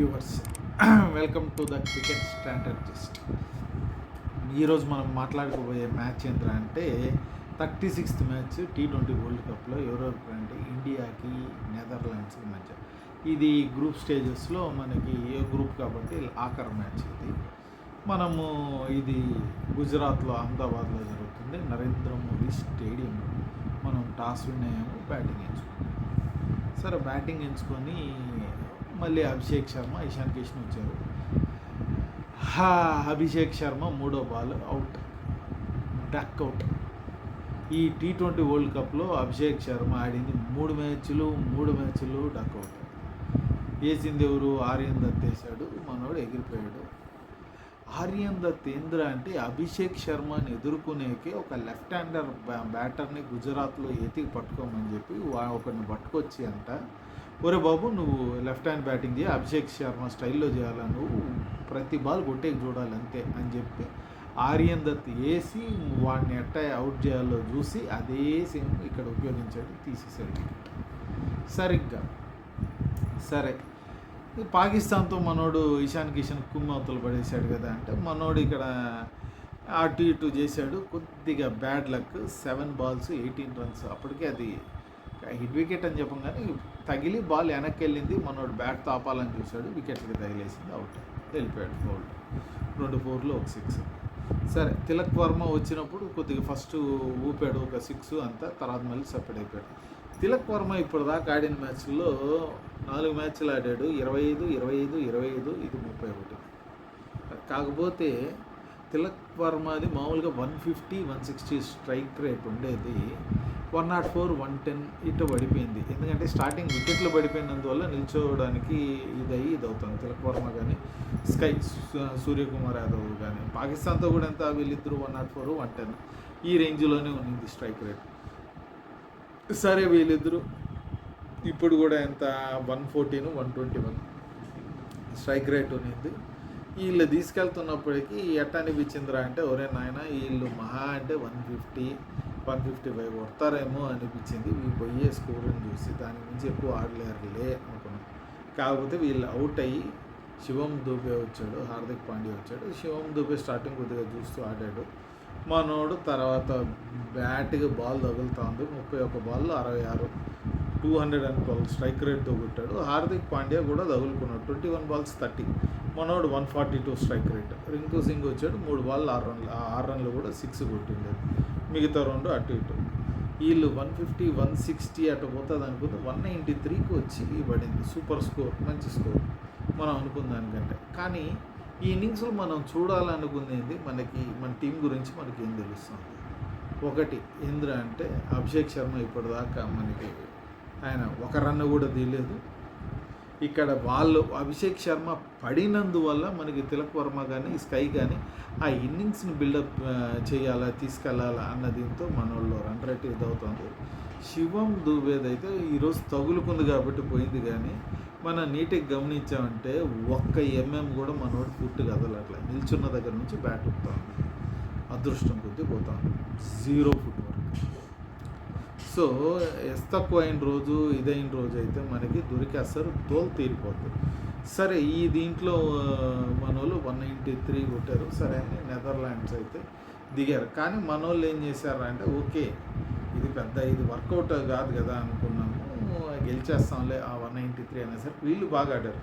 Viewers, welcome to the cricket strategist. ఈరోజు మనం మాట్లాడుకోబోయే match ఏంటంటే అంటే 36th మ్యాచ్ T20 వరల్డ్ కప్లో యూరోప్ అంటే ఇండియాకి నెదర్లాండ్స్కి మధ్య. ఇది గ్రూప్ స్టేజెస్లో మనకి ఏ గ్రూప్ కాబట్టి ఆఖరి మ్యాచ్ ఇది. మనము ఇది గుజరాత్లో అహ్మదాబాద్లో జరుగుతుంది, నరేంద్ర మోడీ స్టేడియంలో. మనం టాస్ విన్ అయ్యాము, బ్యాటింగ్ ఎంచుకున్నాము. సరే, బ్యాటింగ్ ఎంచుకొని మళ్ళీ అభిషేక్ శర్మ, ఇషాన్ కిషన్ వచ్చారు. అభిషేక్ శర్మ మూడో బాల్ అవుట్, డక్ అవుట్. ఈ T20 వరల్డ్ కప్లో అభిషేక్ శర్మ ఆడింది మూడు మ్యాచ్లు డక్ అవుట్. వేసింది ఎవరు? ఆర్యన్ దత్ వేసాడు, మనోడు ఎగిరిపోయాడు. ఆర్యన్ దత్ అంటే అభిషేక్ శర్మని ఎదుర్కొనేకే ఒక లెఫ్ట్ హ్యాండర్ బ్యాటర్ని గుజరాత్లో ఎతికి పట్టుకోమని చెప్పి ఒకరిని పట్టుకొచ్చి అంట, ఒరే బాబు నువ్వు లెఫ్ట్ హ్యాండ్ బ్యాటింగ్ చేయి, అభిషేక్ శర్మ స్టైల్లో చేయాలా, నువ్వు ప్రతి బాల్ కొట్టేకి చూడాలి అంతే అని చెప్పి ఆర్యన్ దత్ వేసి వాడిని ఎట్ట అవుట్ చేయాలో చూసి అదే సేమ్ ఇక్కడ ఉపయోగించాడు, తీసేసాడు వికెట్ సరిగ్గా. సరే, పాకిస్తాన్తో మనోడు ఇషాన్ కిషన్ కుమ్మవతలు పడేశాడు కదా అంటే, మనోడు ఇక్కడ అటు ఇటు చేశాడు, కొద్దిగా బ్యాడ్ లక్. 7 balls 18 runs. అప్పటికే అది హిట్ వికెట్ అని చెప్పగానే తగిలి బాల్ వెనక్కి వెళ్ళింది, మనోడు బ్యాట్ తాపాలని చూశాడు, వికెట్కి తగిలేసింది, అవుట్, వెళ్ళిపోయాడు. బౌల్డ్ 2 4 1 6. సరే, తిలక్ వర్మ వచ్చినప్పుడు కొద్దిగా ఫస్ట్ ఊపాడు ఒక 6 అంతా, తర్వాత మళ్ళీ సపరేట్ అయిపోయాడు. తిలక్ వర్మ ఇప్పుడు దాకా ఆడిన మ్యాచ్ల్లో 4 మ్యాచ్లు ఆడాడు, 25, 25, 25, ఇది 31. కాకపోతే తిలక్ వర్మది మామూలుగా 150, 160 స్ట్రైక్ రేట్ ఉండేది, 104, 110 ఇటు పడిపోయింది. ఎందుకంటే స్టార్టింగ్ వికెట్లు పడిపోయినందువల్ల నిల్చోవడానికి ఇది అవుతుంది. తిలక్ వర్మ కానీ సూర్యకుమార్ యాదవ్ కానీ, పాకిస్తాన్తో కూడా ఎంత వీళ్ళిద్దరూ 104, 110 ఈ రేంజ్లోనే ఉన్నింది స్ట్రైక్ రేట్. సరే, వీళ్ళిద్దరూ ఇప్పుడు కూడా ఎంత 114, 121 స్ట్రైక్ రేట్ ఉన్నింది. వీళ్ళు తీసుకెళ్తున్నప్పటికీ ఎట్ట అనిపించిందిరా అంటే, ఒరే నాయన వీళ్ళు మహా అంటే 150, 155 కొడతారేమో అనిపించింది. వీళ్ళు పోయే స్కోర్ని చూసి దాని నుంచి ఎక్కువ ఆడలేరులే అనుకున్నాం. కాకపోతే వీళ్ళు అవుట్ అయ్యి శివం దూబే వచ్చాడు, హార్దిక్ పాండ్యా వచ్చాడు. శివం దూబే స్టార్టింగ్ కొద్దిగా చూస్తూ ఆడాడు. మనోడు తర్వాత బ్యాట్గా బాల్ తగులుతుంది, 31 balls 66, 212 స్ట్రైక్ రేట్తో కొట్టాడు. హార్దిక్ పాండ్యా కూడా తగులుకున్నాడు, 21 balls 30, మనోడు 142 స్ట్రైక్ రేట్. రింకు సింగ్ వచ్చాడు, 3 balls 6 runs కూడా 6 కొట్టిండేది, మిగతా 2 అటు ఇటు. వీళ్ళు 150, 160 అటు పోతుంది అనుకుంటే 193కి వచ్చి పడింది. సూపర్ స్కోర్, మంచి స్కోర్ మనం అనుకున్న దానికంటే. కానీ ఈ ఇన్నింగ్స్లో మనం చూడాలనుకునేది మన టీం గురించి మనకి ఏం తెలుస్తుంది. ఒకటి ఏంద్రా అంటే, అభిషేక్ శర్మ ఇప్పటిదాకా మనకి ఆయన ఒక రన్ కూడా తీయలేదు. ఇక్కడ వాళ్ళు అభిషేక్ శర్మ పడినందువల్ల మనకి తిలక్ వర్మ కానీ స్కై కానీ ఆ ఇన్నింగ్స్ని బిల్డప్ చేయాలా, తీసుకెళ్ళాలా అన్న దీంతో మన వాళ్ళు రన్ రేట్ ఇదవుతుంది. శివం దూబేదైతే ఈరోజు తగులుకుంది కాబట్టి పోయింది, కానీ మనం నీట్గా గమనించామంటే ఒక్క కూడా మనోడు ఫుట్ కదలట్లా, నిల్చున్న దగ్గర నుంచి బ్యాట్ ఉప్పుతాం, అదృష్టం కొద్దీ పోతాం, 0 foot వర్క్. సో తక్కువ అయిన రోజు ఇదైన రోజు అయితే మనకి దొరికేస్తారు, తోలు తీరిపోతుంది. సరే, ఈ దీంట్లో మన వాళ్ళు 193 కొట్టారు. సరే అని నెదర్లాండ్స్ అయితే దిగారు. కానీ మన వాళ్ళు ఏం చేశారంటే, ఓకే ఇది పెద్ద ఇది వర్కౌట్ కాదు కదా అనుకున్నాము, గెలిచేస్తాంలే ఆ 193 అనేసరికి వీళ్ళు బాగా ఆడారు.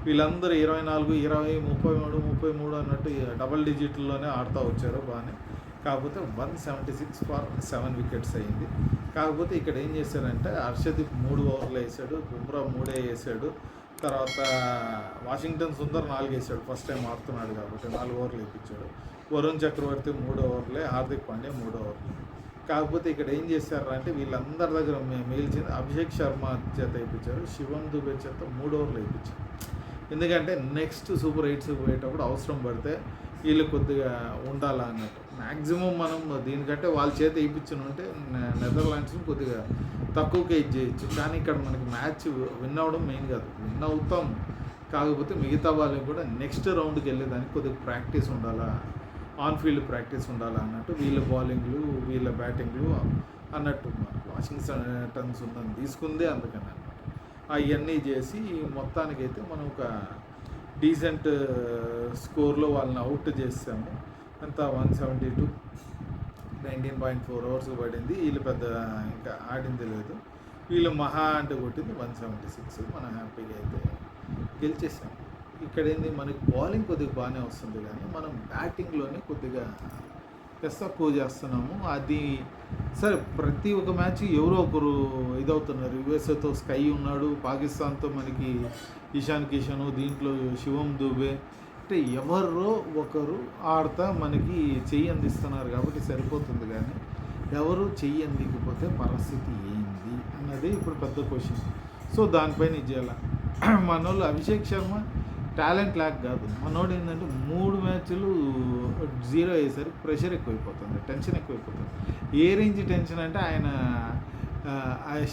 వీళ్ళందరూ 24, 20, 33, 33 అన్నట్టు డబల్ డిజిట్లోనే ఆడుతూ వచ్చారు బాగానే. కాకపోతే 176 for 7 wickets అయింది. కాకపోతే ఇక్కడ ఏం చేశారంటే, హర్షదీప్ 3 overs వేసాడు, బుమ్రా 3 వేసాడు, తర్వాత వాషింగ్టన్ సుందర్ 4 వేసాడు, ఫస్ట్ టైం ఆడుతున్నాడు కాబట్టి 4 overs వేయించాడు. వరుణ్ చక్రవర్తి 3 overs, హార్దిక్ పాండ్యా 3 overs. కాకపోతే ఇక్కడ ఏం చేశారు అంటే, వీళ్ళందరి దగ్గర మిగిల్చింది అభిషేక్ శర్మ చేత వేయించారు, శివం దుబే చేత 3 overs వేయించారు. ఎందుకంటే నెక్స్ట్ సూపర్ 8 పోయేటప్పుడు అవసరం పడితే వీళ్ళు కొద్దిగా ఉండాలా అన్నట్టు. మ్యాక్సిమం మనం దీనికంటే వాళ్ళ చేత వేయించిన ఉంటే నెదర్లాండ్స్ని కొద్దిగా తక్కువకే చేయొచ్చు. కానీ ఇక్కడ మనకి మ్యాచ్ విన్ అవ్వడం మెయిన్ కాదు, విన్ అవుతాం. కాకపోతే మిగతా వాళ్ళకి కూడా నెక్స్ట్ రౌండ్కి వెళ్ళేదానికి కొద్దిగా ప్రాక్టీస్ ఉండాలా, ఆన్ ఫీల్డ్ ప్రాక్టీస్ ఉండాలా అన్నట్టు. వీళ్ళ బౌలింగ్లు వీళ్ళ బ్యాటింగ్లు అన్నట్టు వాషింగ్టన్ ఉందని తీసుకుందే అందుకని అనమాట. అవన్నీ చేసి మొత్తానికైతే మనం ఒక డీసెంట్ స్కోర్లో వాళ్ళని అవుట్ చేసాము. అంతా 172 19.4 ఓవర్స్ పడింది. వీళ్ళు పెద్ద ఇంకా ఆడింది లేదు. వీళ్ళు మహా అంటే కొట్టింది 176. మనం హ్యాపీగా అయితే గెలిచేసాం. ఇక్కడ ఏంది మనకి బౌలింగ్ కొద్దిగా బాగానే వస్తుంది, కానీ మనం బ్యాటింగ్లోనే కొద్దిగా తక్కువ చేస్తున్నాము. అది సరే, ప్రతి ఒక్క మ్యాచ్ ఎవరో ఒకరు ఇదవుతున్నారు. యుఎస్ఏతో స్కై ఉన్నాడు, పాకిస్తాన్తో మనకి ఇషాన్ కిషన్, దీంట్లో శివం దుబే, అంటే ఎవరో ఒకరు ఆడతా మనకి చెయ్యి అందిస్తున్నారు కాబట్టి సరిపోతుంది. కానీ ఎవరు చెయ్యి అందికపోతే పరిస్థితి ఏంది అన్నది ఇప్పుడు పెద్ద క్వశ్చన్. సో దానిపైన ఇది చేయాలి. మనోళ్ళు అభిషేక్ శర్మ టాలెంట్ ల్యాక్ కాదు, మనోడు ఏంటంటే 3 మ్యాచ్లు 0 అయ్యేసరికి ప్రెషర్ ఎక్కువైపోతుంది, టెన్షన్ ఎక్కువైపోతుంది. ఏ రేంజ్ టెన్షన్ అంటే ఆయన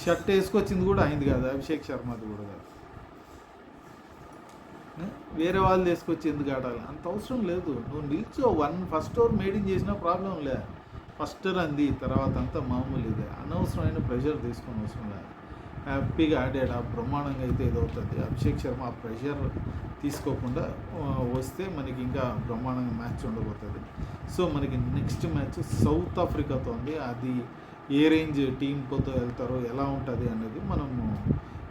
షర్ట్ వేసుకొచ్చింది కూడా అయింది కాదు, అభిషేక్ శర్మది కూడా కాదు, వేరే వాళ్ళు తీసుకొచ్చి ఎందుకు ఆడాలి, అంత అవసరం లేదు. నువ్వు నిల్చో, ఫస్ట్ ఓవర్ మెయిడింగ్ చేసినా ప్రాబ్లం లే, ఫస్ట్ రంది, తర్వాత అంతా మామూలు ఇదే. అనవసరమైన ప్రెషర్ తీసుకొని అవసరం లేదు, హ్యాపీగా ఆడాడు. ఆ బ్రహ్మాండంగా అయితే ఏదవుతుంది. అభిషేక్ శర్మ ఆ ప్రెషర్ తీసుకోకుండా వస్తే మనకి ఇంకా బ్రహ్మాండంగా మ్యాచ్ ఉండబోతుంది. సో మనకి నెక్స్ట్ మ్యాచ్ సౌత్ ఆఫ్రికాతో ఉంది. అది ఏ రేంజ్ టీంతో వెళ్తారో, ఎలా ఉంటుంది అనేది మనము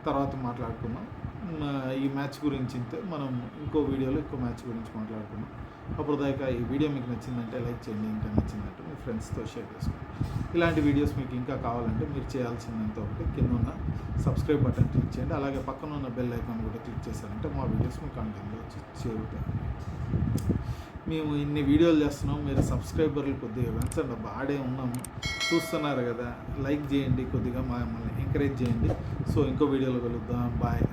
తర్వాత మాట్లాడుకుందాం. ఈ మ్యాచ్ గురించి మనం ఇంకో వీడియోలో ఇంకో మ్యాచ్ గురించి మాట్లాడుకుందాం. అప్పుడు దాకా ఈ వీడియో మీకు నచ్చిందంటే లైక్ చేయండి, ఇంకా నచ్చిందంటే మీ ఫ్రెండ్స్తో షేర్ చేసుకోండి. ఇలాంటి వీడియోస్ మీకు ఇంకా కావాలంటే మీరు చేయాల్సిందంత ఒకటి, కింద ఉన్న సబ్స్క్రైబ్ బటన్ క్లిక్ చేయండి. అలాగే పక్కన ఉన్న బెల్ ఐకాన్ కూడా క్లిక్ చేశారంటే మా వీడియోస్ మీకు కంటిన్యూగా చేరుతాయి. మేము ఇన్ని వీడియోలు చేస్తున్నాం, మీరు సబ్స్క్రైబర్లు కొద్దిగా పెంచండి. బాడే ఉన్నాము, చూస్తున్నారు కదా, లైక్ చేయండి, కొద్దిగా మమ్మల్ని ఎంకరేజ్ చేయండి. సో ఇంకో వీడియోలో కలుద్దాం. బాయ్.